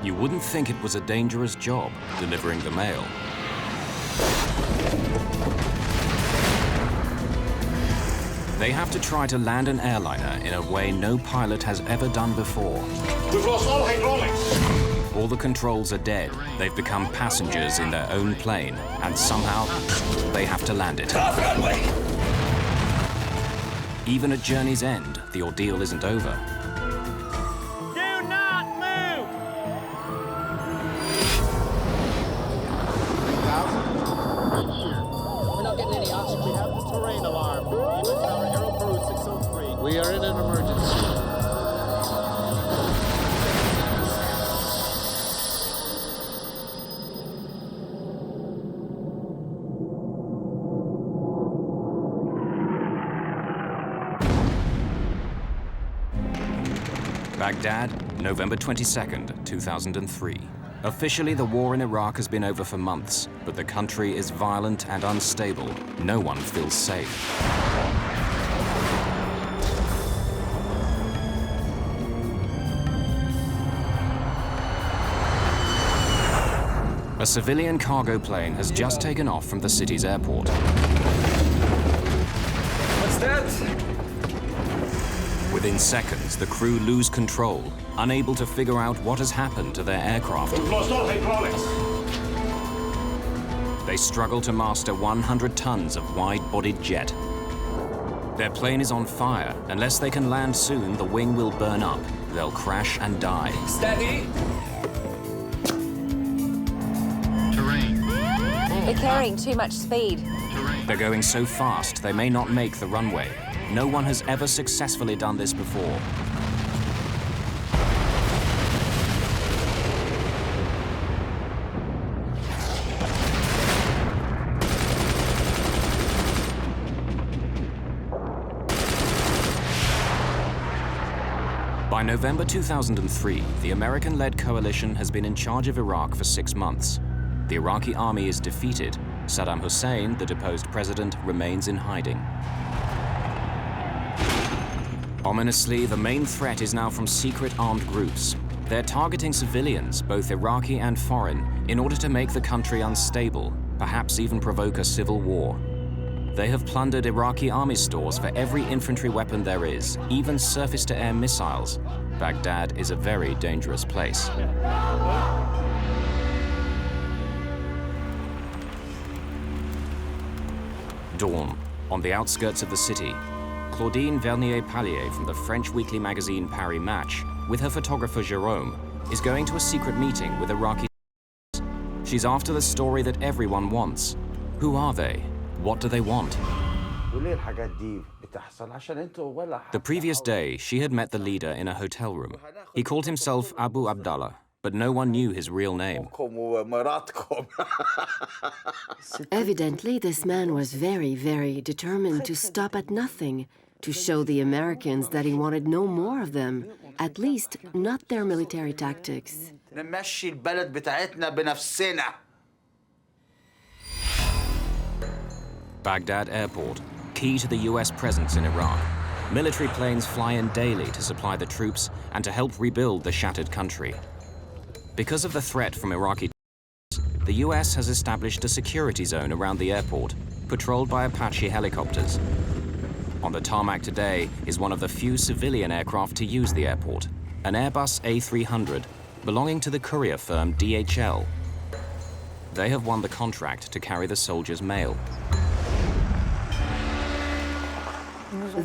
You wouldn't think it was a dangerous job, delivering the mail. They have to try to land an airliner in a way no pilot has ever done before. We've lost all hydraulics. All the controls are dead. They've become passengers in their own plane, and somehow they have to land it. Off runway. Even at journey's end, the ordeal isn't over. Do not move! 3,000. We're not getting any oxygen. We have the terrain alarm. Even our Aero Peru 603. We are in an emergency. Baghdad, November 22nd, 2003. Officially, the war in Iraq has been over for months, but the country is violent and unstable. No one feels safe. A civilian cargo plane has just taken off from the city's airport. What's that? Within seconds, the crew lose control, unable to figure out what has happened to their aircraft. We've lost all hydraulics. They struggle to master 100 tons of wide-bodied jet. Their plane is on fire. Unless they can land soon, the wing will burn up. They'll crash and die. Steady. They're carrying too much speed. They're going so fast, they may not make the runway. No one has ever successfully done this before. By November 2003, the American-led coalition has been in charge of Iraq for 6 months. The Iraqi army is defeated. Saddam Hussein, the deposed president, remains in hiding. Ominously, the main threat is now from secret armed groups. They're targeting civilians, both Iraqi and foreign, in order to make the country unstable, perhaps even provoke a civil war. They have plundered Iraqi army stores for every infantry weapon there is, even surface-to-air missiles. Baghdad is a very dangerous place. Dawn, on the outskirts of the city. Claudine Vernier-Pallier from the French weekly magazine Paris Match, with her photographer Jérôme, is going to a secret meeting with Iraqi. She's after the story that everyone wants. Who are they? What do they want? The previous day, she had met the leader in a hotel room. He called himself Abu Abdallah, but no one knew his real name. Evidently, this man was very, very determined to stop at nothing, to show the Americans that he wanted no more of them, at least not their military tactics. Baghdad Airport, key to the US presence in Iraq. Military planes fly in daily to supply the troops and to help rebuild the shattered country. Because of the threat from Iraqi terrorists, the US has established a security zone around the airport, patrolled by Apache helicopters. On the tarmac today is one of the few civilian aircraft to use the airport, an Airbus A300, belonging to the courier firm DHL. They have won the contract to carry the soldiers' mail.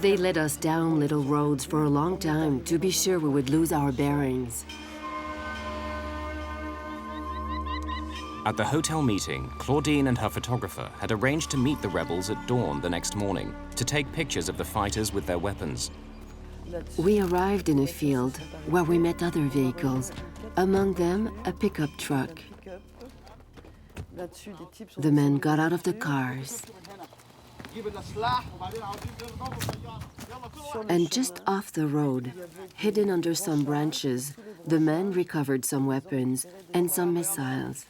They led us down little roads for a long time to be sure we would lose our bearings. At the hotel meeting, Claudine and her photographer had arranged to meet the rebels at dawn the next morning to take pictures of the fighters with their weapons. We arrived in a field where we met other vehicles, among them a pickup truck. The men got out of the cars. And just off the road, hidden under some branches, the men recovered some weapons and some missiles.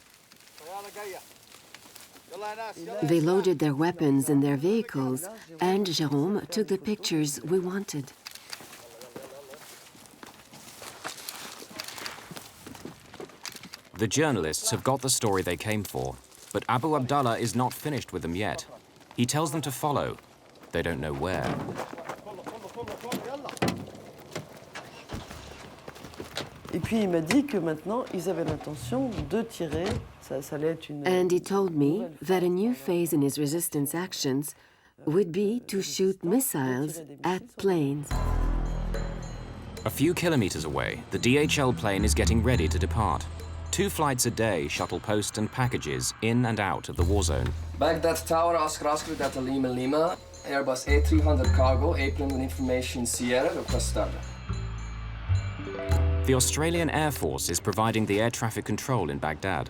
They loaded their weapons in their vehicles, and Jérôme took the pictures we wanted. The journalists have got the story they came for, but Abu Abdallah is not finished with them yet. He tells them to follow. They don't know where. And he told me that a new phase in his resistance actions would be to shoot missiles at planes. A few kilometers away, the DHL plane is getting ready to depart. 2 flights a day shuttle post and packages in and out of the war zone. Baghdad Tower, Oscar Data Lima Lima, Airbus A300 cargo, airplane with information Sierra, request started. The Australian Air Force is providing the air traffic control in Baghdad.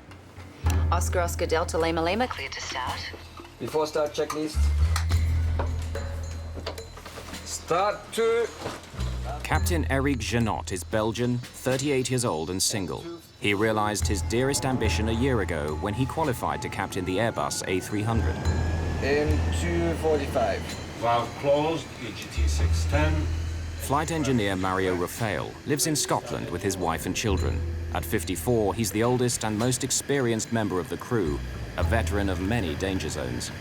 Oscar Delta Lima Lima, clear to start. Before start, checklist. Start 2. Captain Eric Janot is Belgian, 38 years old and single. He realized his dearest ambition a year ago when he qualified to captain the Airbus A300. M245. Valve closed, EGT 610. Flight engineer Mario Rafael lives in Scotland with his wife and children. At 54, he's the oldest and most experienced member of the crew, a veteran of many danger zones.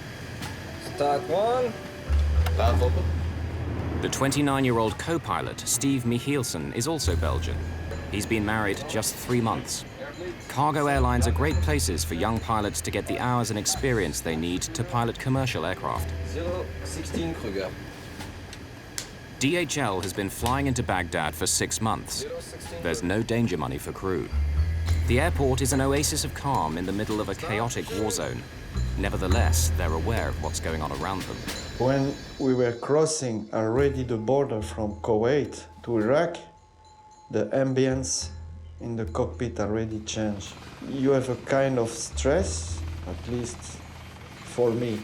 Start 1. Valve open. The 29-year-old co-pilot, Steve Michielsen, is also Belgian. He's been married just 3 months. Cargo airlines are great places for young pilots to get the hours and experience they need to pilot commercial aircraft. 016 Kruger. DHL has been flying into Baghdad for 6 months. There's no danger money for crew. The airport is an oasis of calm in the middle of a chaotic war zone. Nevertheless, they're aware of what's going on around them. When we were crossing already the border from Kuwait to Iraq, the ambience in the cockpit already changed. You have a kind of stress, at least for me.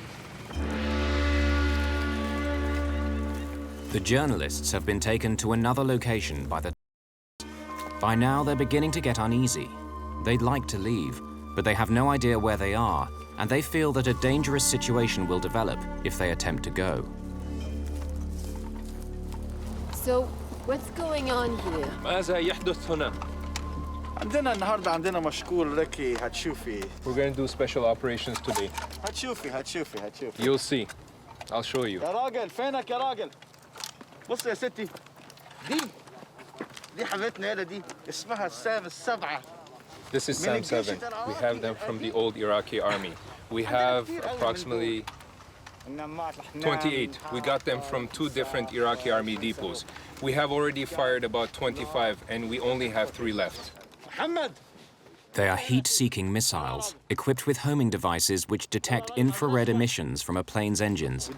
The journalists have been taken to another location by the... By now, they're beginning to get uneasy. They'd like to leave, but they have no idea where they are, and they feel that a dangerous situation will develop if they attempt to go. So, what's going on here? ماذا يحدث هنا؟ عندنا النهارده عندنا مشكور ركي هتشوفي. We're going to do special operations today. هتشوفي. You'll see. I'll show you. يا راجل فينك يا راجل؟ بص يا ستي. دي حبيبتنا هنا دي اسمها السام السبعة. This is SAM 7. We have them from the old Iraqi army. We have approximately 28. We got them from 2 different Iraqi army depots. We have already fired about 25, and we only have 3 left. They are heat-seeking missiles, equipped with homing devices which detect infrared emissions from a plane's engines.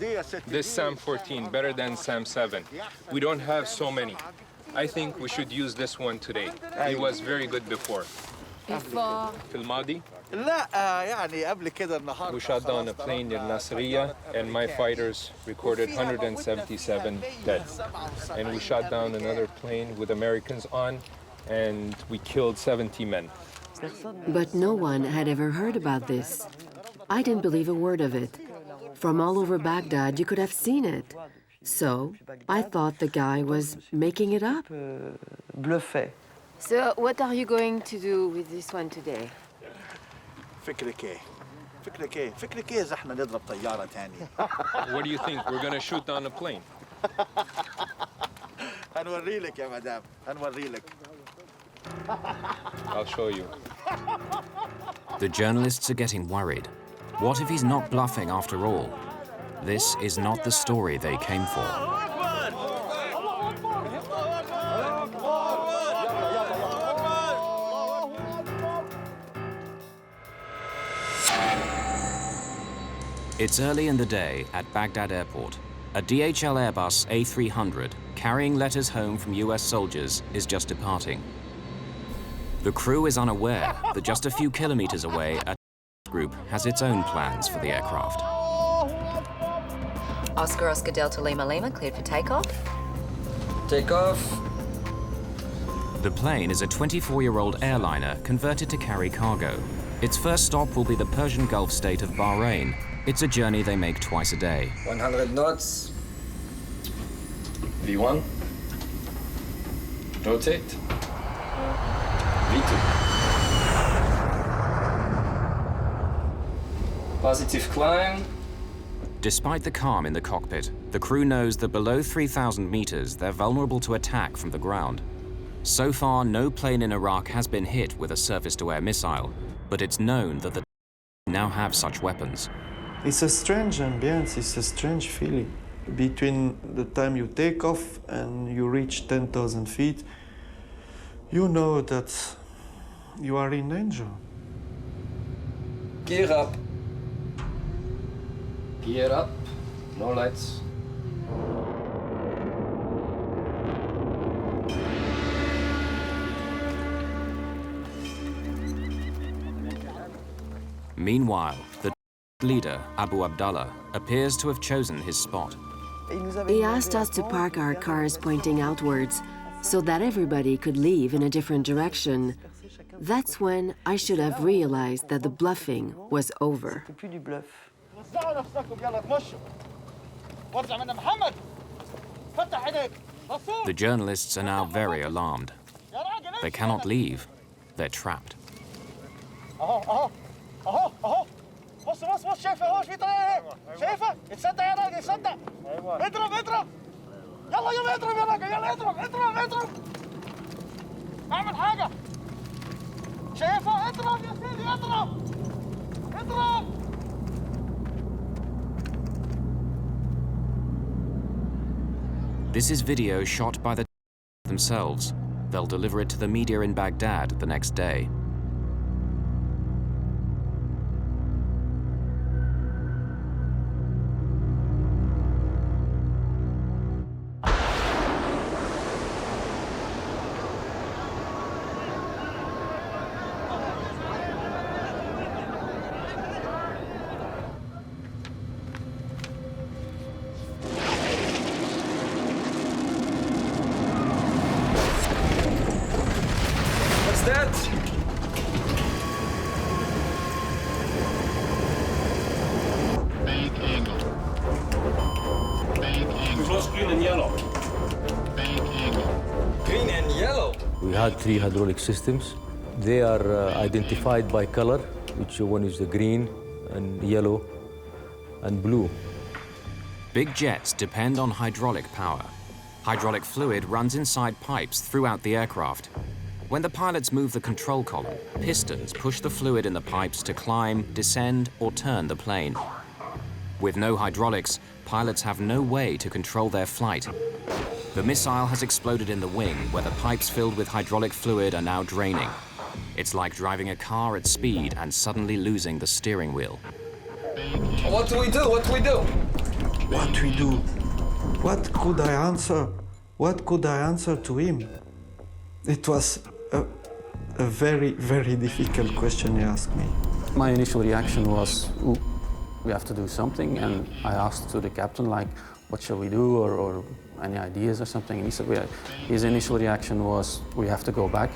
This SAM 14, better than SAM 7. We don't have so many. I think we should use this one today. It was very good before. Before? في الماضي, لا يعني قبل كده النهارده. we shot down a plane in Nasiriyah, and my fighters recorded 177 dead. And we shot down another plane with Americans on, and we killed 70 men. But no one had ever heard about this. I didn't believe a word of it. From all over Baghdad, you could have seen it. So, I thought the guy was making it up. Bluffé. So, what are you going to do with this one today? فكرك ايه اذا احنا نضرب طيارة تانية. What do you think? We're going to shoot down a plane. هنوري لك يا مدام هنوري لك. I'll show you. The journalists are getting worried. What if he's not bluffing after all? This is not the story they came for. It's early in the day at Baghdad Airport. A DHL Airbus A300, carrying letters home from US soldiers, is just departing. The crew is unaware that just a few kilometers away, a group has its own plans for the aircraft. Oscar Delta Lima Lima, cleared for takeoff. Take off. The plane is a 24-year-old airliner converted to carry cargo. Its first stop will be the Persian Gulf state of Bahrain. It's a journey they make twice a day. 100 knots. V1. Rotate. V2. Positive climb. Despite the calm in the cockpit, the crew knows that below 3,000 meters, they're vulnerable to attack from the ground. So far, no plane in Iraq has been hit with a surface-to-air missile, but it's known that the now have such weapons. It's a strange ambience, it's a strange feeling. Between the time you take off and you reach 10,000 feet, you know that you are in danger. Gear up. Gear up. No lights. Meanwhile, the leader, Abu Abdallah, appears to have chosen his spot. He asked us to park our cars pointing outwards so that everybody could leave in a different direction. That's when I should have realized that the bluffing was over. The journalists are now very alarmed. They cannot leave. They're trapped. بص بص بص شايفه اهو في طريقه شايفه اتصدق يا راجل اتصدق اضرب اضرب يلا يلا اضرب يا راجل يلا اضرب اضرب اضرب اعمل حاجه شايفه اضرب يا سيدي اضرب اضرب This is video shot by the themselves. They'll deliver it to the media in Baghdad the next day. We had 3 hydraulic systems. They are identified by color, which one is the green and yellow and blue. Big jets depend on hydraulic power. Hydraulic fluid runs inside pipes throughout the aircraft. When the pilots move the control column, pistons push the fluid in the pipes to climb, descend, or turn the plane. With no hydraulics, pilots have no way to control their flight. The missile has exploded in the wing, where the pipes filled with hydraulic fluid are now draining. It's like driving a car at speed and suddenly losing the steering wheel. What do we do? What do we do? What we do? What could I answer? What could I answer to him? It was a very, very difficult question he asked me. My initial reaction was, ooh, we have to do something, and I asked to the captain, like, what shall we do, or any ideas or something, and he said, his initial reaction was, we have to go back.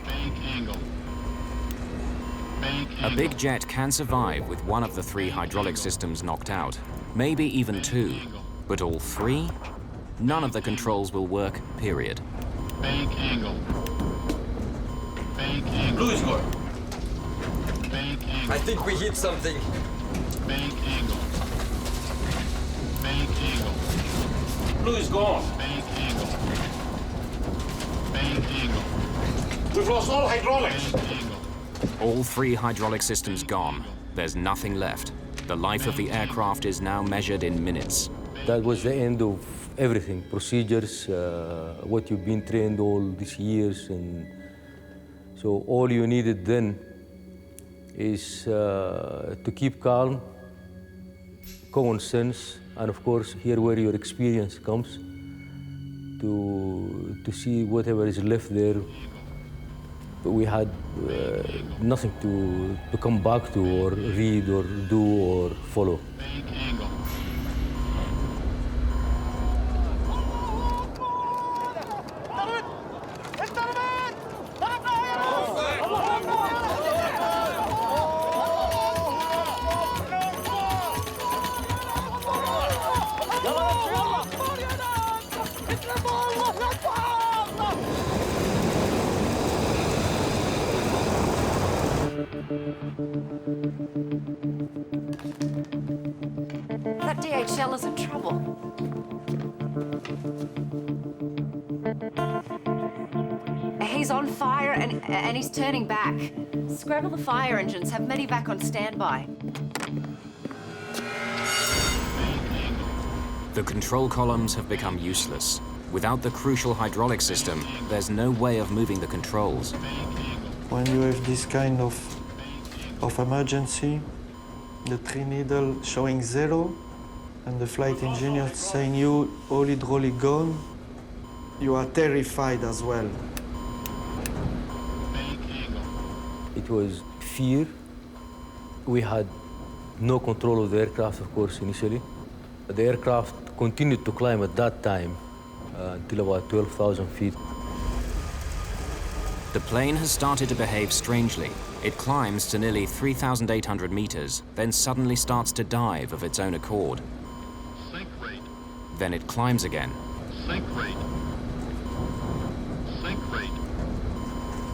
A big jet can survive with one of the 3 hydraulic systems knocked out, maybe even 2, but all 3? None of the controls will work, period. Bank angle. Bank angle. Blue is good. Bank angle. I think we hit something. Bank angle. Bank angle. Blue is gone. Bank angle. Bank angle. We've lost all hydraulics. All 3 hydraulic systems gone. There's nothing left. The life of the aircraft is now measured in minutes. That was the end of everything, procedures, what you've been trained all these years. And so all you needed then is to keep calm, common sense, and of course, here where your experience comes, to see whatever is left there. But we had nothing to come back to, or read, or do, or follow. That DHL is in trouble. He's on fire and he's turning back. Scramble the fire engines, have medevac on standby. The control columns have become useless. Without the crucial hydraulic system, there's no way of moving the controls. When you have this kind of emergency, the 3 needle showing 0, and the flight engineer saying you all hydraulic gone, you are terrified as well. It was fear. We had no control of the aircraft, of course, initially. The aircraft continued to climb at that time until about 12,000 feet. The plane has started to behave strangely. It climbs to nearly 3,800 meters, then suddenly starts to dive of its own accord. Sink rate. Then it climbs again. Sink rate. Sink rate.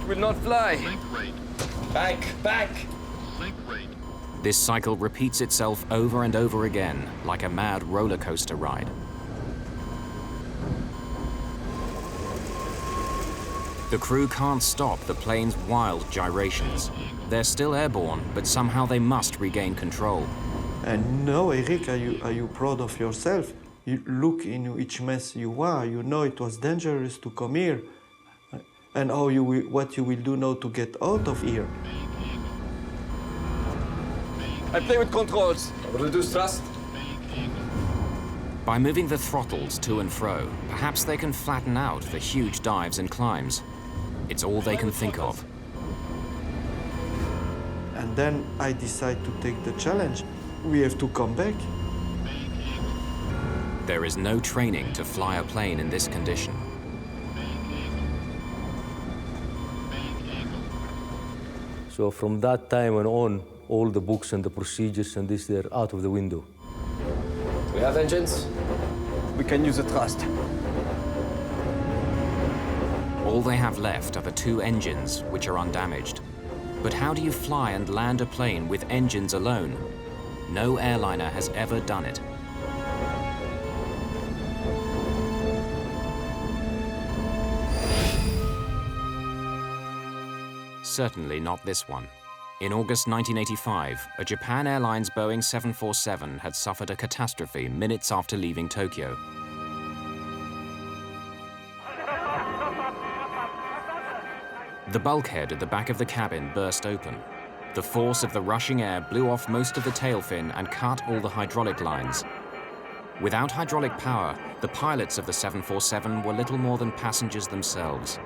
It will not fly. Sink rate. Back. Sink rate. This cycle repeats itself over and over again, like a mad roller coaster ride. The crew can't stop the plane's wild gyrations. They're still airborne, but somehow they must regain control. And now, Eric, are you proud of yourself? You look in which mess you are. You know it was dangerous to come here. And what you will do now to get out of here. I play with controls. Reduce thrust. By moving the throttles to and fro, perhaps they can flatten out the huge dives and climbs. It's all they can think of. And then I decide to take the challenge. We have to come back. There is no training to fly a plane in this condition. So from that time on, all the books and the procedures and this, they're out of the window. We have engines. We can use the thrust. All they have left are the 2 engines, which are undamaged. But how do you fly and land a plane with engines alone? No airliner has ever done it. Certainly not this one. In August 1985, a Japan Airlines Boeing 747 had suffered a catastrophe minutes after leaving Tokyo. The bulkhead at the back of the cabin burst open. The force of the rushing air blew off most of the tail fin and cut all the hydraulic lines. Without hydraulic power, the pilots of the 747 were little more than passengers themselves.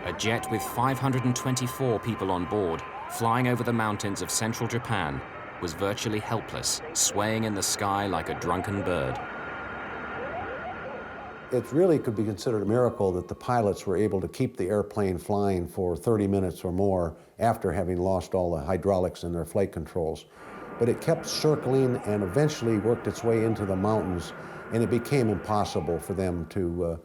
A jet with 524 people on board, flying over the mountains of central Japan, was virtually helpless, swaying in the sky like a drunken bird. It really could be considered a miracle that the pilots were able to keep the airplane flying for 30 minutes or more after having lost all the hydraulics in their flight controls. But it kept circling and eventually worked its way into the mountains, and it became impossible for them to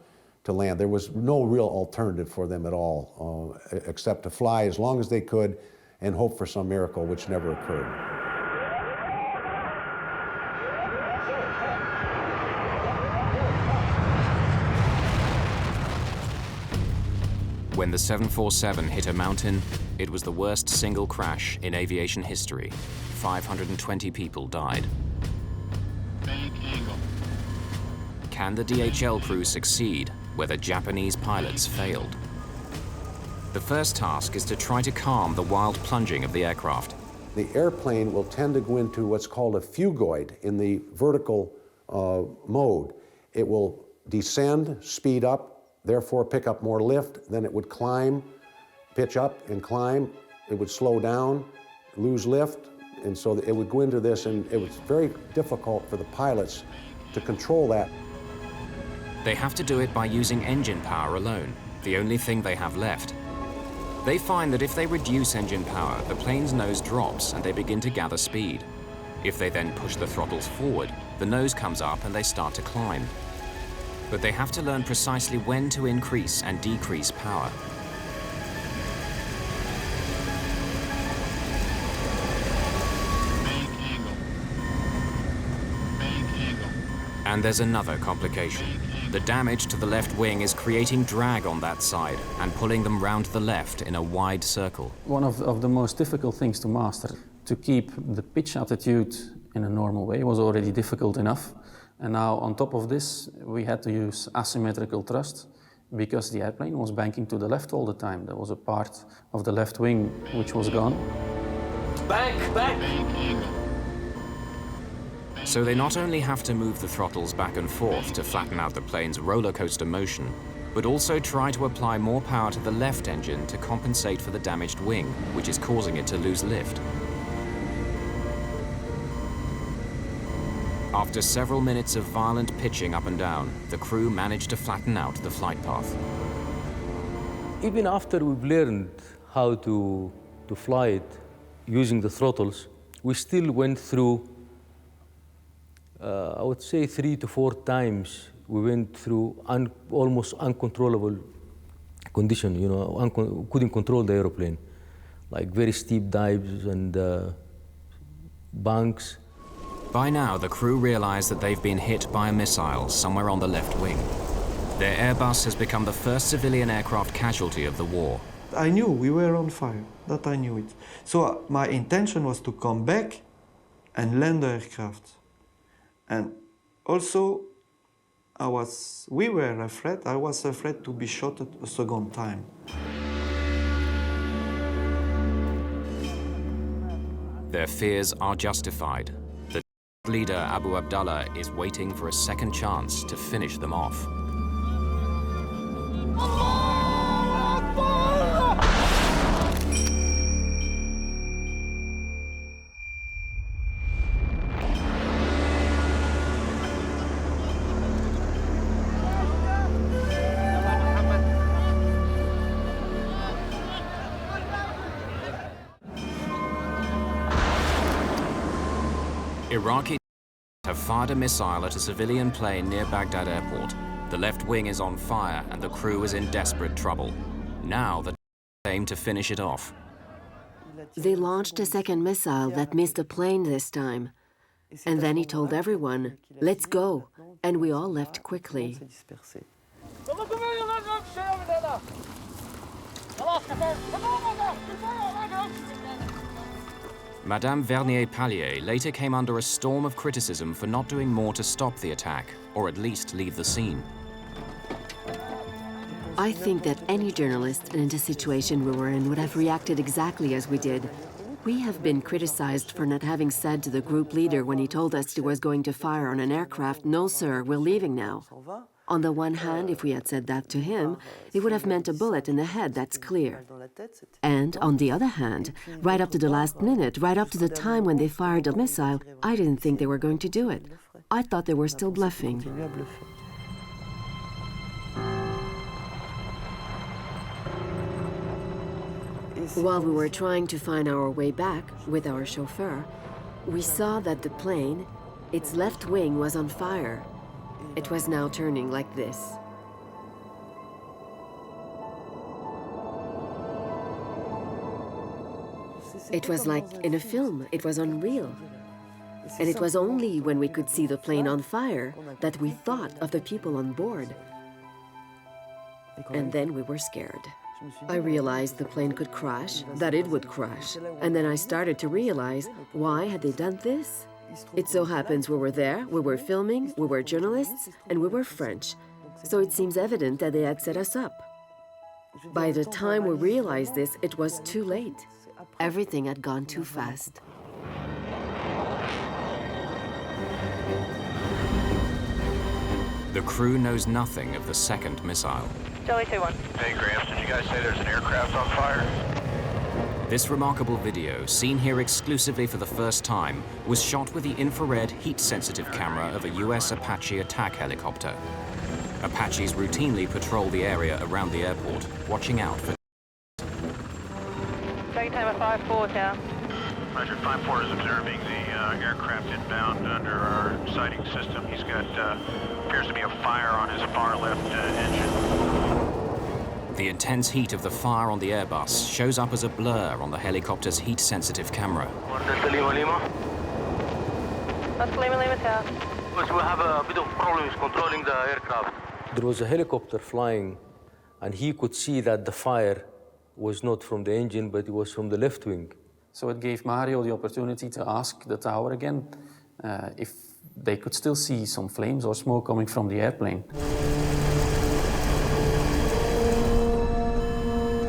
land. There was no real alternative for them at all, except to fly as long as they could and hope for some miracle, which never occurred. When the 747 hit a mountain, it was the worst single crash in aviation history. 520 people died. Can the DHL crew succeed where the Japanese pilots failed? The first task is to try to calm the wild plunging of the aircraft. The airplane will tend to go into what's called a phugoid in the vertical mode. It will descend, speed up, therefore pick up more lift, then it would climb, pitch up and climb. It would slow down, lose lift, and so it would go into this, and it was very difficult for the pilots to control that. They have to do it by using engine power alone, the only thing they have left. They find that if they reduce engine power, the plane's nose drops and they begin to gather speed. If they then push the throttles forward, the nose comes up and they start to climb. But they have to learn precisely when to increase and decrease power. Bank angle. And there's another complication. The damage to the left wing is creating drag on that side and pulling them round the left in a wide circle. One of the most difficult things to master, to keep the pitch attitude in a normal way, was already difficult enough. And now on top of this, we had to use asymmetrical thrust because the airplane was banking to the left all the time. There was a part of the left wing which was gone. Bank, bank! So they not only have to move the throttles back and forth to flatten out the plane's roller coaster motion, but also try to apply more power to the left engine to compensate for the damaged wing, which is causing it to lose lift. After several minutes of violent pitching up and down, the crew managed to flatten out the flight path. Even after we've learned how to fly it using the throttles, we still went through, I would say 3 to 4 times, we went through almost uncontrollable condition, you know, couldn't control the aeroplane, like very steep dives and banks. By now, the crew realize that they've been hit by a missile somewhere on the left wing. Their Airbus has become the first civilian aircraft casualty of the war. I knew we were on fire, that I knew it. So my intention was to come back and land the aircraft. And also, we were afraid, I was afraid to be shot a second time. Their fears are justified. The leader, Abu Abdallah, is waiting for a second chance to finish them off. Iraqi have fired a missile at a civilian plane near Baghdad airport. The left wing is on fire and the crew is in desperate trouble. Now the aim to finish it off. They launched a second missile that missed the plane this time. And then he told everyone, "Let's go." And we all left quickly. Madame Vernier-Pallier later came under a storm of criticism for not doing more to stop the attack, or at least leave the scene. I think that any journalist in the situation we were in would have reacted exactly as we did. We have been criticized for not having said to the group leader when he told us he was going to fire on an aircraft, "No, sir, we're leaving now." On the one hand, if we had said that to him, it would have meant a bullet in the head, that's clear. And on the other hand, right up to the last minute, right up to the time when they fired the missile, I didn't think they were going to do it. I thought they were still bluffing. While we were trying to find our way back with our chauffeur, we saw that the plane, its left wing was on fire. It was now turning like this. It was like in a film, it was unreal. And it was only when we could see the plane on fire that we thought of the people on board. And then we were scared. I realized the plane could crash, that it would crash. And then I started to realize, why had they done this? It so happens we were there, we were filming, we were journalists, and we were French. So it seems evident that they had set us up. By the time we realized this, it was too late. Everything had gone too fast. The crew knows nothing of the second missile. Jelly 2-1. Hey, Gramps, did you guys say there's an aircraft on fire? This remarkable video, seen here exclusively for the first time, was shot with the infrared heat-sensitive camera of a US Apache attack helicopter. Apaches routinely patrol the area around the airport, watching out for... Take time at 5-4, town. Roger, 5-4 is observing the aircraft inbound under our sighting system. He's got, appears to be a fire on his far left engine. The intense heat of the fire on the Airbus shows up as a blur on the helicopter's heat-sensitive camera. That's Lima Lima, town. Because we have a bit of problems controlling the aircraft. There was a helicopter flying, and he could see that the fire was not from the engine, but it was from the left wing. So it gave Mario the opportunity to ask the tower again if they could still see some flames or smoke coming from the airplane.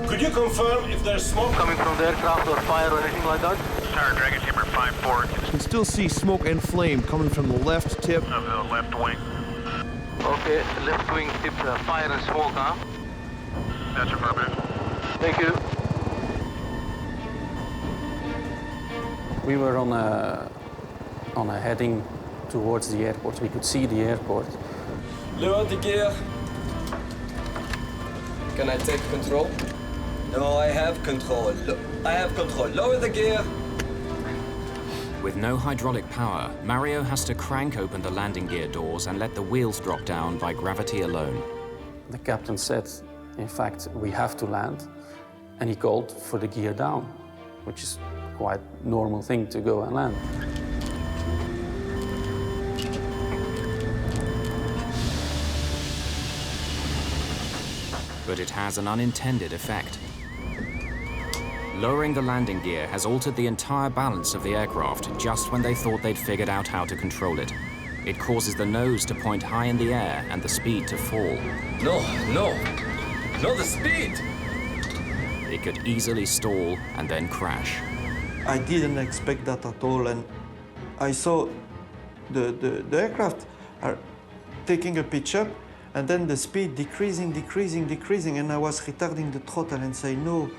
Could you confirm if there's smoke coming from the aircraft or fire or anything like that? Tower Dragon Timber 5-4. You can still see smoke and flame coming from the left tip of the left wing. Okay, left wing tip, fire and smoke, huh? That's affirmative. Thank you. We were on a heading towards the airport. We could see the airport. Lower the gear. Can I take control? No, I have control. I have control. Lower the gear. With no hydraulic power, Mario has to crank open the landing gear doors and let the wheels drop down by gravity alone. The captain said, in fact, we have to land, and he called for the gear down, which is quite a normal thing to go and land. But it has an unintended effect. Lowering the landing gear has altered the entire balance of the aircraft just when they thought they'd figured out how to control it. It causes the nose to point high in the air and the speed to fall. No, the speed! It could easily stall and then crash. I didn't expect that at all, and I saw the aircraft are taking a pitch up, and then the speed decreasing, and I was retarding the throttle and say no.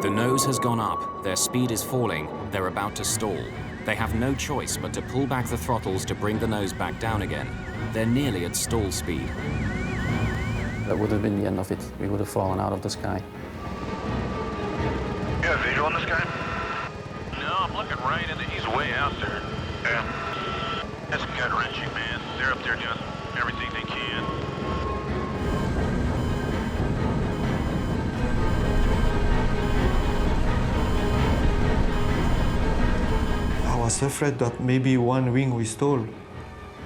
The nose has gone up, their speed is falling, they're about to stall. They have no choice but to pull back the throttles to bring the nose back down again. They're nearly at stall speed. That would have been the end of it. We would have fallen out of the sky. You have visual on this guy? No, I'm looking right in he's way out there. Yeah. That's gut-wrenching, man. They're up there doing everything they can. I was afraid that maybe one wing we stole,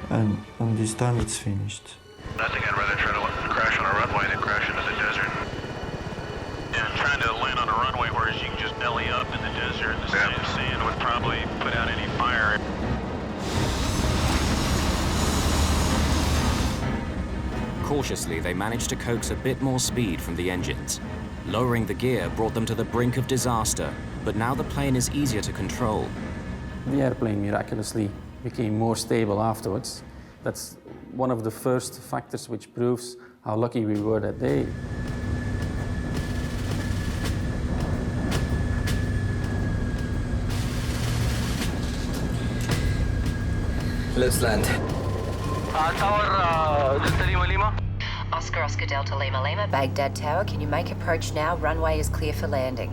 and this time it's finished. I think I'd rather try to crash on a runway than crash into the desert. Yeah, trying to land on a runway where you can just belly up in the desert and the sand would probably put out any fire. Cautiously, they managed to coax a bit more speed from the engines. Lowering the gear brought them to the brink of disaster, but now the plane is easier to control. The airplane miraculously became more stable afterwards. That's one of the first factors which proves how lucky we were that day. Let's land. Tower Delta Lima Lima. Oscar Delta Lima Lima, Baghdad Tower. Can you make approach now? Runway is clear for landing.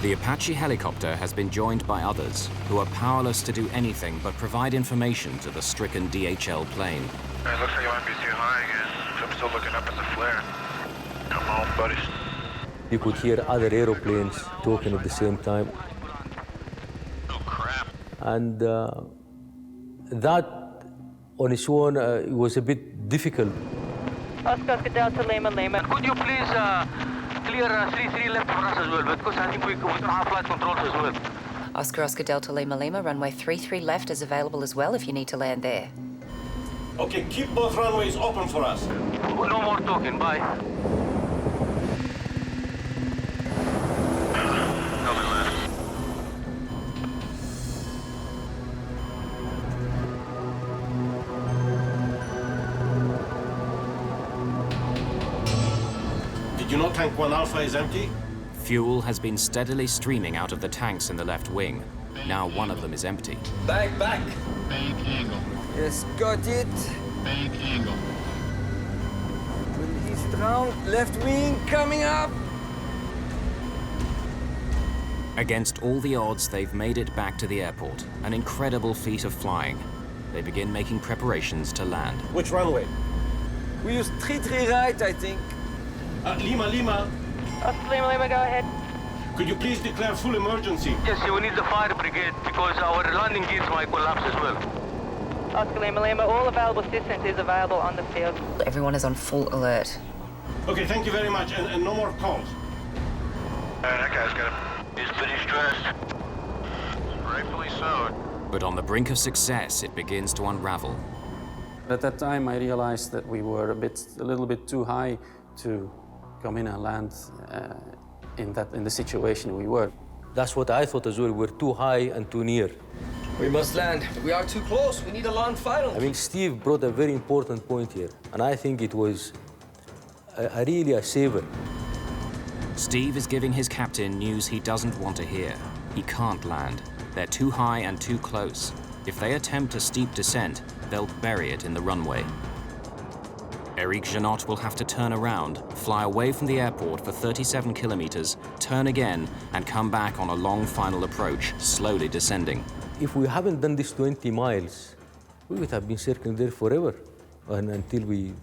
The Apache helicopter has been joined by others who are powerless to do anything but provide information to the stricken DHL plane. It looks like it might be too high again. I'm still looking up at the flare. Come on, buddies. You could hear other aeroplanes talking at the same time. Oh, crap. And that on its own it was a bit difficult. Oscar Delta Lima Lima. Could you please clear 33 left for us as well, because I think we don't have flight controls as well. Oscar Delta Lima Lima, runway 33 left is available as well if you need to land there. Okay, keep both runways open for us. No more talking, bye. Did you know Tank 1 Alpha is empty? Fuel has been steadily streaming out of the tanks in the left wing. Now one of them is empty. Back. Bank angle. Yes, got it. Bank angle. He's down. Left wing coming up. Against all the odds, they've made it back to the airport. An incredible feat of flying. They begin making preparations to land. Which runway? We use 33 right, I think. Lima Lima. Oscar Lima Lima, go ahead. Could you please declare full emergency? Yes, we need the fire brigade because our landing gears might collapse as well. Oscar Lima Lima, all available assistance is available on the field. Everyone is on full alert. Okay, thank you very much, and no more calls. That guy's got him. He's pretty stressed. Rightfully so. But on the brink of success, it begins to unravel. At that time, I realized that we were a little bit too high to come in and land in the situation we were. That's what I thought as well. We're too high and too near. We must land. We are too close. We need a land final. I mean, Steve brought a very important point here, and I think it was really a saver. Steve is giving his captain news he doesn't want to hear. He can't land. They're too high and too close. If they attempt a steep descent, they'll bury it in the runway. Eric Janot will have to turn around, fly away from the airport for 37 kilometers, turn again, and come back on a long final approach, slowly descending. If we haven't done this 20 miles, we would have been circling there forever until we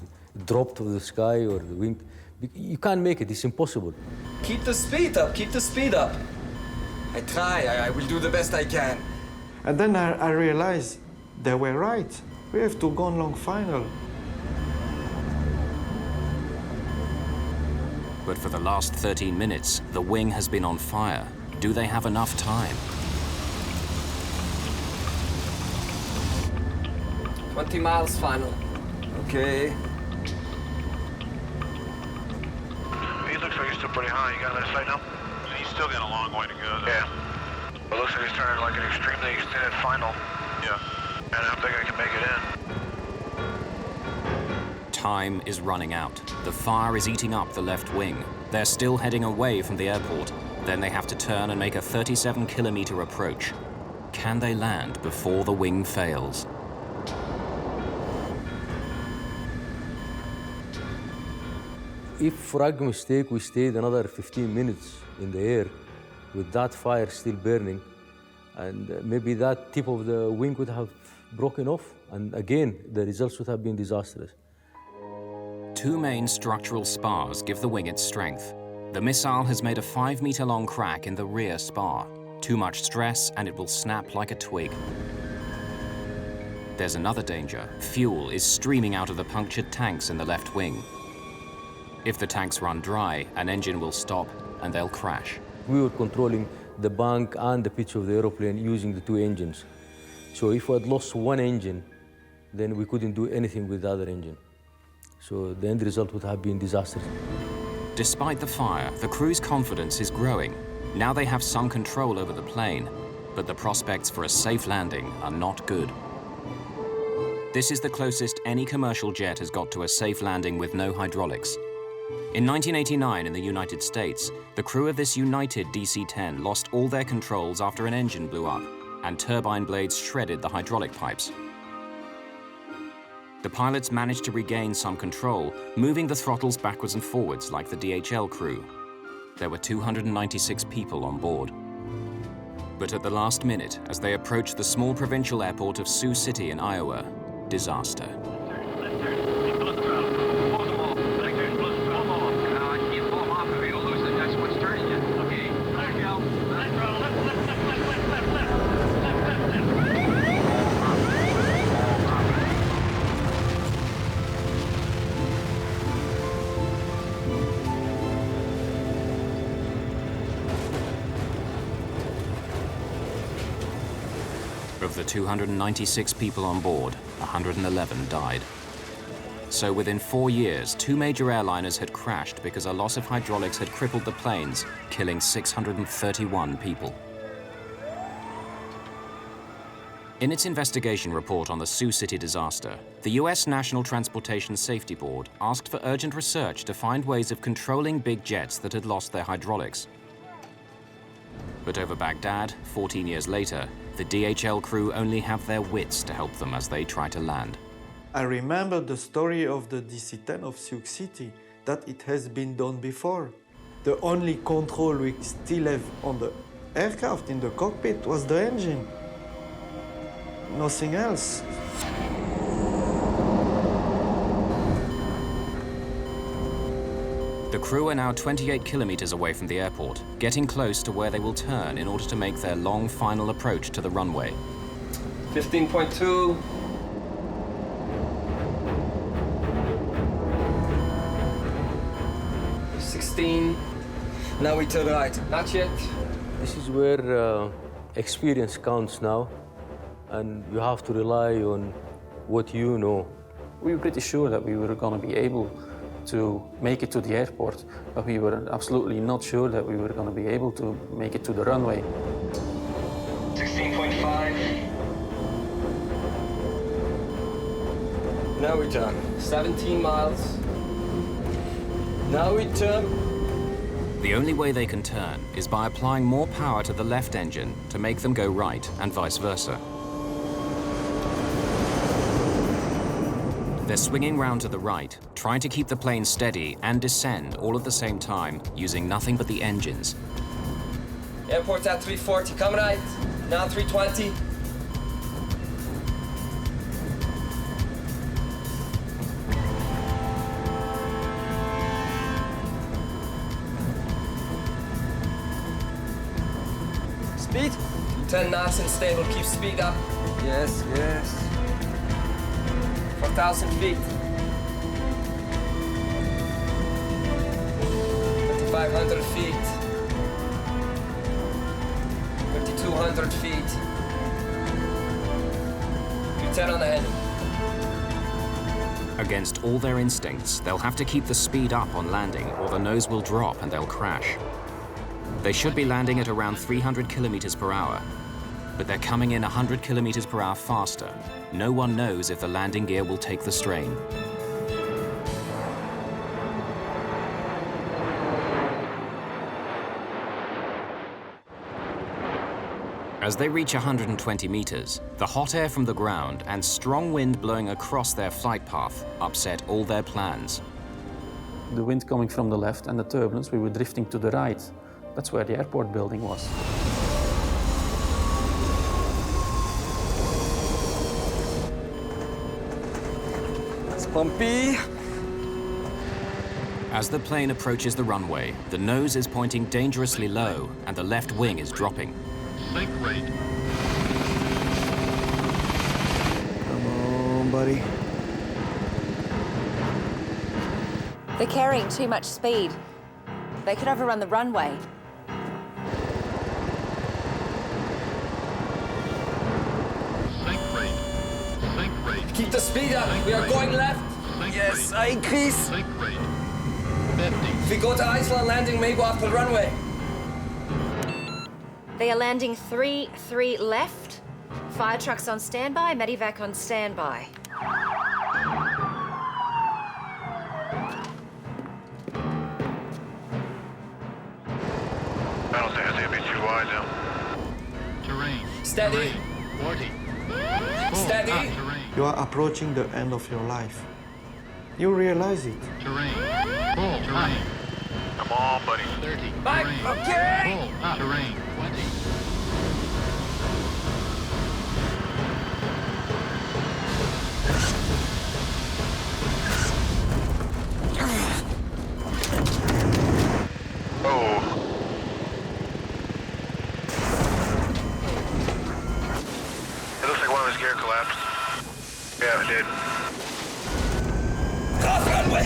dropped to the sky or the wing. You can't make it, it's impossible. Keep the speed up, keep the speed up. I try, I will do the best I can. And then I realized they were right. We have to go on long final. But for the last 13 minutes, the wing has been on fire. Do they have enough time? 20 miles final. Okay. He looks like he's still pretty high. You got that sight now? He's still got a long way to go, though. Yeah. It looks like he's turning like an extremely extended final. Yeah. And I don't think I can make it in. Time is running out. The fire is eating up the left wing. They're still heading away from the airport. Then they have to turn and make a 37-kilometer approach. Can they land before the wing fails? If, for argument's sake, we stayed another 15 minutes in the air with that fire still burning, and maybe that tip of the wing would have broken off, and again, the results would have been disastrous. Two main structural spars give the wing its strength. The missile has made a 5-meter-long crack in the rear spar. Too much stress, and it will snap like a twig. There's another danger. Fuel is streaming out of the punctured tanks in the left wing. If the tanks run dry, an engine will stop and they'll crash. We were controlling the bank and the pitch of the aeroplane using the two engines. So if we had lost one engine, then we couldn't do anything with the other engine. So the end result would have been disastrous. Despite the fire, the crew's confidence is growing. Now they have some control over the plane, but the prospects for a safe landing are not good. This is the closest any commercial jet has got to a safe landing with no hydraulics. In 1989 in the United States, the crew of this United DC-10 lost all their controls after an engine blew up, and turbine blades shredded the hydraulic pipes. The pilots managed to regain some control, moving the throttles backwards and forwards like the DHL crew. There were 296 people on board. But at the last minute, as they approached the small provincial airport of Sioux City in Iowa, disaster. Of the 296 people on board, 111 died. So within 4 years, 2 major airliners had crashed because a loss of hydraulics had crippled the planes, killing 631 people. In its investigation report on the Sioux City disaster, the US National Transportation Safety Board asked for urgent research to find ways of controlling big jets that had lost their hydraulics. But over Baghdad, 14 years later, the DHL crew only have their wits to help them as they try to land. I remember the story of the DC-10 of Sioux City, that it has been done before. The only control we still have on the aircraft in the cockpit was the engine. Nothing else. The The crew are now 28 kilometers away from the airport, getting close to where they will turn in order to make their long final approach to the runway. 15.2. Now we turn right. Not yet. This is where experience counts now, and you have to rely on what you know. We were pretty sure that we were going to be able to make it to the airport, but we were absolutely not sure that we were going to be able to make it to the runway. 16.5. Now we turn. 17 miles. Now we turn. The only way they can turn is by applying more power to the left engine to make them go right and vice versa. They're swinging round to the right, trying to keep the plane steady and descend all at the same time, using nothing but the engines. Airport at 340, come right. Now 320. Speed? 10 knots and stable, keep speed up. Yes, yes. 4,000 feet. 3,500 feet. 3,200 feet. You turn on the heading. Against all their instincts, they'll have to keep the speed up on landing or the nose will drop and they'll crash. They should be landing at around 300 kilometers per hour, but they're coming in 100 kilometers per hour faster. No one knows if the landing gear will take the strain. As they reach 120 meters, the hot air from the ground and strong wind blowing across their flight path upset all their plans. The wind coming from the left and the turbulence, we were drifting to the right. That's where the airport building was. It's bumpy. As the plane approaches the runway, the nose is pointing dangerously low and the left wing is dropping. Sink rate. Come on, buddy. They're carrying too much speed. They could overrun the runway. Sink rate. Sink rate. Keep the speed up. We are going left. Yes, I increase. Sink rate. 50. If we go to Iceland landing, maybe off the runway. They are landing 3-3 left. Fire trucks on standby, medivac on standby. I don't think it's gonna be too wide now. Terrain. Steady. Terrain. 40. Steady. Terrain. You are approaching the end of your life. You realize it. Terrain. Full. Terrain. Come on, buddy. 30. Back. Terrain. Okay. Full. Terrain. 20. Oh. It looks like one of his gear collapsed. Yeah, it did. Off runway.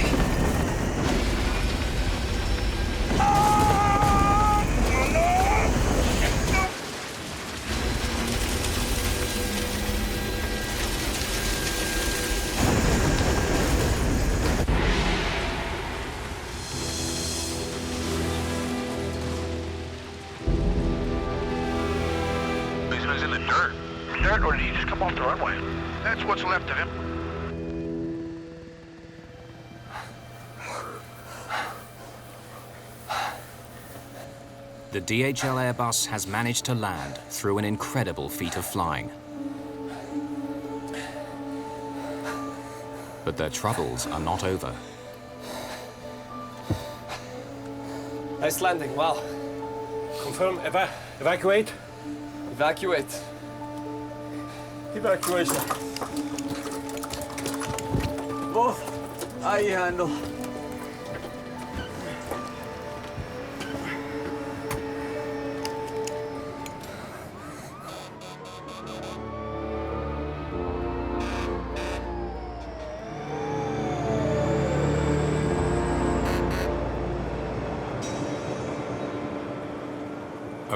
He's in the dirt. Dirt, or did he just come off the runway? That's what's left of him. The DHL Airbus has managed to land through an incredible feat of flying. But their troubles are not over. Nice landing, wow. Confirm, evacuate. Evacuate. Evacuation. Both. I handle.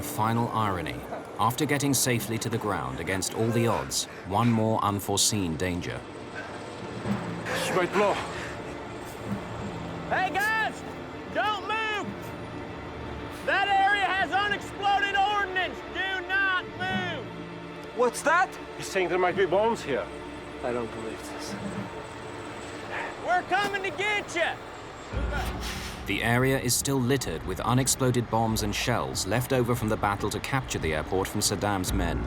final irony. After getting safely to the ground against all the odds, one more unforeseen danger. She might blow. Hey guys, don't move! That area has unexploded ordnance. Do not move! What's that? He's saying there might be bombs here. I don't believe this. We're coming to get you! The area is still littered with unexploded bombs and shells left over from the battle to capture the airport from Saddam's men.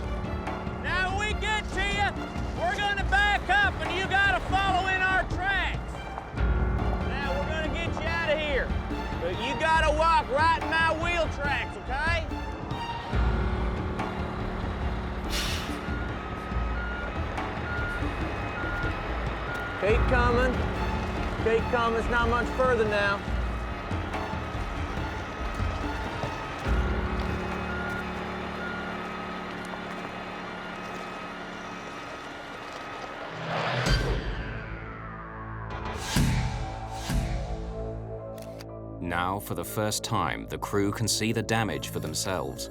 Now we get to you, we're gonna back up and you gotta follow in our tracks. Now we're gonna get you out of here, but you gotta walk right in my wheel tracks, okay? Keep coming. Keep coming, it's not much further now. Now, for the first time, the crew can see the damage for themselves.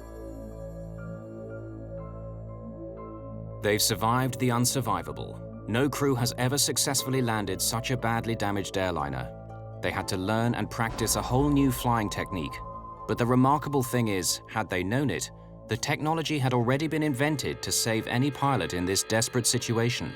They've survived the unsurvivable. No crew has ever successfully landed such a badly damaged airliner. They had to learn and practice a whole new flying technique. But the remarkable thing is, had they known it, the technology had already been invented to save any pilot in this desperate situation.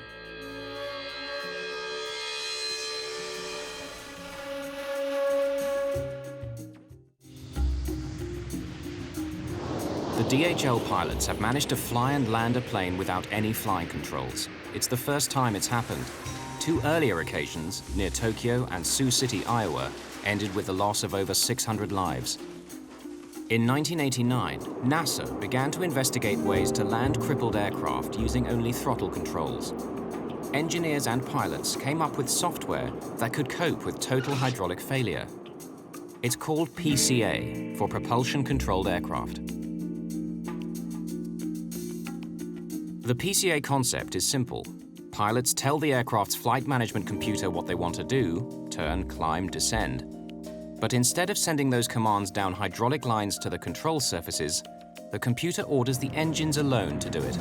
The DHL pilots have managed to fly and land a plane without any flying controls. It's the first time it's happened. Two earlier occasions, near Tokyo and Sioux City, Iowa, ended with the loss of over 600 lives. In 1989, NASA began to investigate ways to land crippled aircraft using only throttle controls. Engineers and pilots came up with software that could cope with total hydraulic failure. It's called PCA, for Propulsion Controlled Aircraft. The PCA concept is simple. Pilots tell the aircraft's flight management computer what they want to do, turn, climb, descend. But instead of sending those commands down hydraulic lines to the control surfaces, the computer orders the engines alone to do it.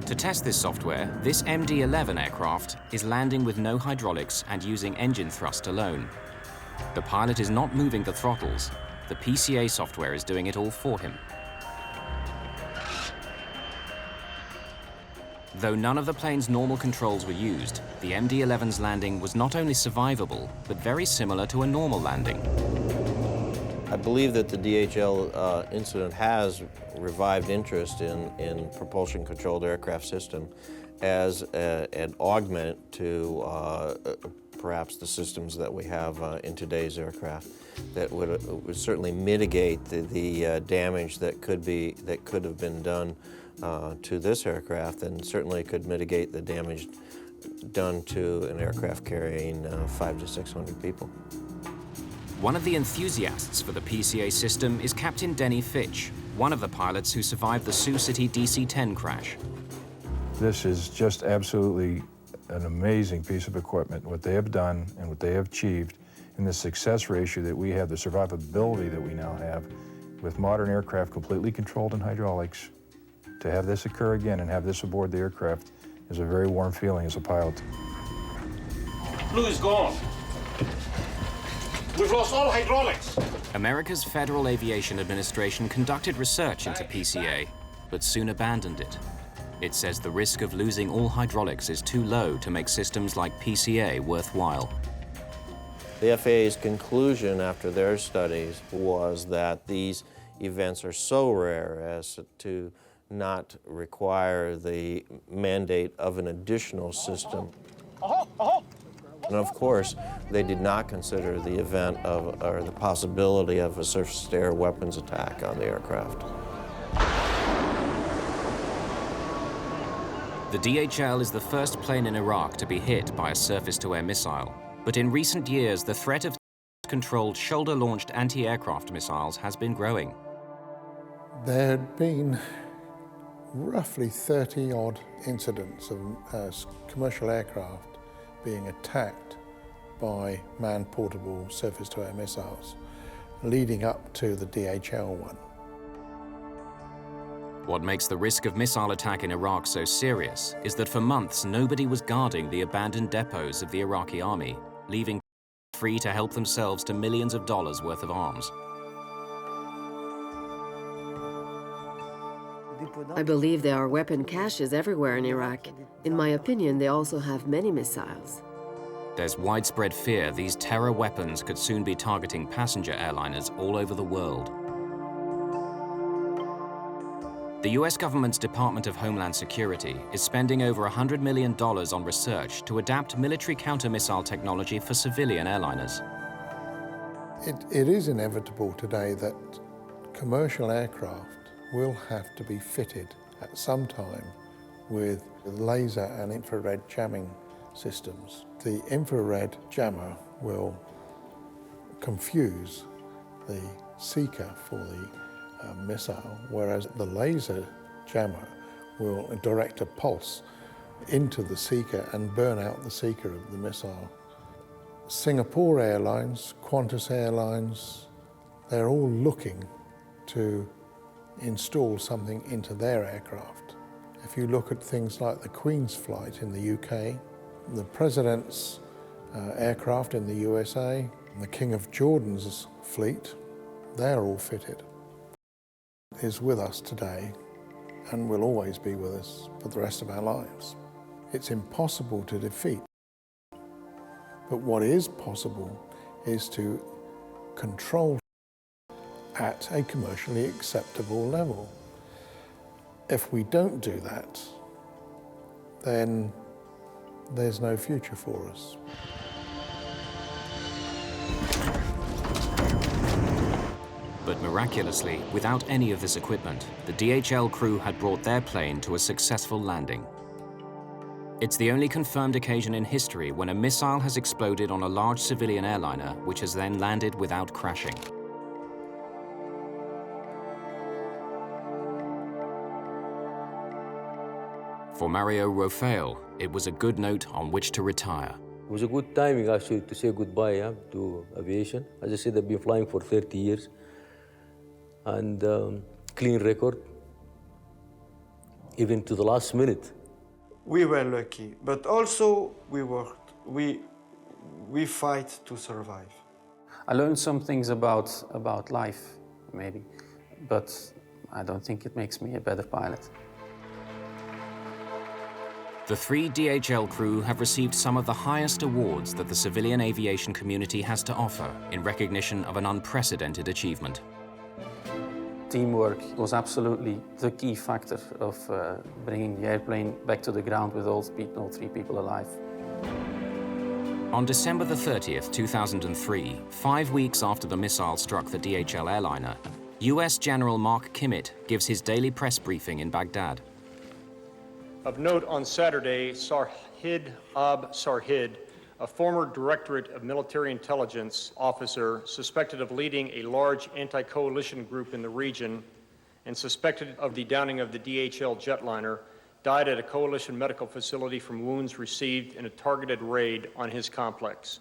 To test this software, this MD-11 aircraft is landing with no hydraulics and using engine thrust alone. The pilot is not moving the throttles. The PCA software is doing it all for him. Though none of the plane's normal controls were used, the MD-11's landing was not only survivable, but very similar to a normal landing. I believe that the DHL incident has revived interest in propulsion-controlled aircraft system as an augment to perhaps the systems that we have in today's aircraft that would certainly mitigate the damage that could have been done to this aircraft, and certainly could mitigate the damage done to an aircraft carrying 500 to 600 people. One of the enthusiasts for the PCA system is Captain Denny Fitch, one of the pilots who survived the Sioux City DC-10 crash. This is just absolutely an amazing piece of equipment, what they have done and what they have achieved, and the success ratio that we have, the survivability that we now have with modern aircraft completely controlled in hydraulics. To have this occur again and have this aboard the aircraft is a very warm feeling as a pilot. Blue is gone. We've lost all hydraulics. America's Federal Aviation Administration conducted research into PCA, but soon abandoned it. It says the risk of losing all hydraulics is too low to make systems like PCA worthwhile. The FAA's conclusion after their studies was that these events are so rare as to not require the mandate of an additional system. And of course, they did not consider the event of, or the possibility of a surface-to-air weapons attack on the aircraft. The DHL is the first plane in Iraq to be hit by a surface-to-air missile. But in recent years, the threat of controlled shoulder-launched anti-aircraft missiles has been growing. There had been roughly 30-odd incidents of commercial aircraft being attacked by man-portable surface-to-air missiles. leading up to the DHL one. What makes the risk of missile attack in Iraq so serious is that for months nobody was guarding the abandoned depots of the Iraqi army, leaving free to help themselves to millions of dollars worth of arms. I believe there are weapon caches everywhere in Iraq. In my opinion, they also have many missiles. There's widespread fear these terror weapons could soon be targeting passenger airliners all over the world. The US government's Department of Homeland Security is spending over $100 million on research to adapt military counter-missile technology for civilian airliners. It is inevitable today that commercial aircraft will have to be fitted at some time with laser and infrared jamming systems. The infrared jammer will confuse the seeker for the missile, whereas the laser jammer will direct a pulse into the seeker and burn out the seeker of the missile. Singapore Airlines, Qantas Airlines, they're all looking to install something into their aircraft. If you look at things like the Queen's flight in the UK, the President's aircraft in the USA, and the King of Jordan's fleet, they're all fitted. Is with us today and will always be with us for the rest of our lives. It's impossible to defeat, but what is possible is to control at a commercially acceptable level. If we don't do that, then there's no future for us. But miraculously, without any of this equipment, the DHL crew had brought their plane to a successful landing. It's the only confirmed occasion in history when a missile has exploded on a large civilian airliner, which has then landed without crashing. For Mario Rafael, it was a good note on which to retire. It was a good timing, actually, to say goodbye to aviation. As I said, I've been flying for 30 years. And clean record, even to the last minute. We were lucky, but also we worked. We fight to survive. I learned some things about life, maybe, but I don't think it makes me a better pilot. The 3 DHL crew have received some of the highest awards that the civilian aviation community has to offer in recognition of an unprecedented achievement. Teamwork was absolutely the key factor of bringing the airplane back to the ground with all 3 people alive. On December the 30th, 2003, 5 weeks after the missile struck the DHL airliner, US General Mark Kimmett gives his daily press briefing in Baghdad. Of note, on Saturday, Sarhid Sarhid, a former Directorate of Military Intelligence officer suspected of leading a large anti-coalition group in the region and suspected of the downing of the DHL jetliner, died at a coalition medical facility from wounds received in a targeted raid on his complex.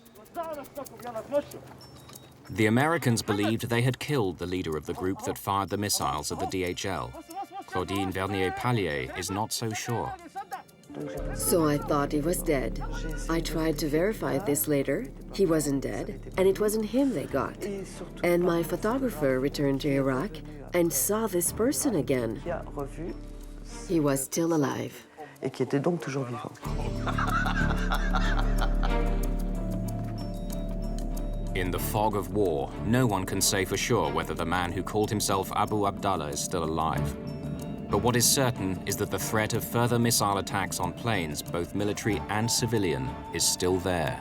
The Americans believed they had killed the leader of the group that fired the missiles at the DHL. Claudine Vernier-Pallier is not so sure. So I thought he was dead. I tried to verify this later. He wasn't dead, and it wasn't him they got. And my photographer returned to Iraq and saw this person again. He was still alive. Et qui était donc toujours vivant. In the fog of war, no one can say for sure whether the man who called himself Abu Abdallah is still alive. But what is certain is that the threat of further missile attacks on planes, both military and civilian, is still there.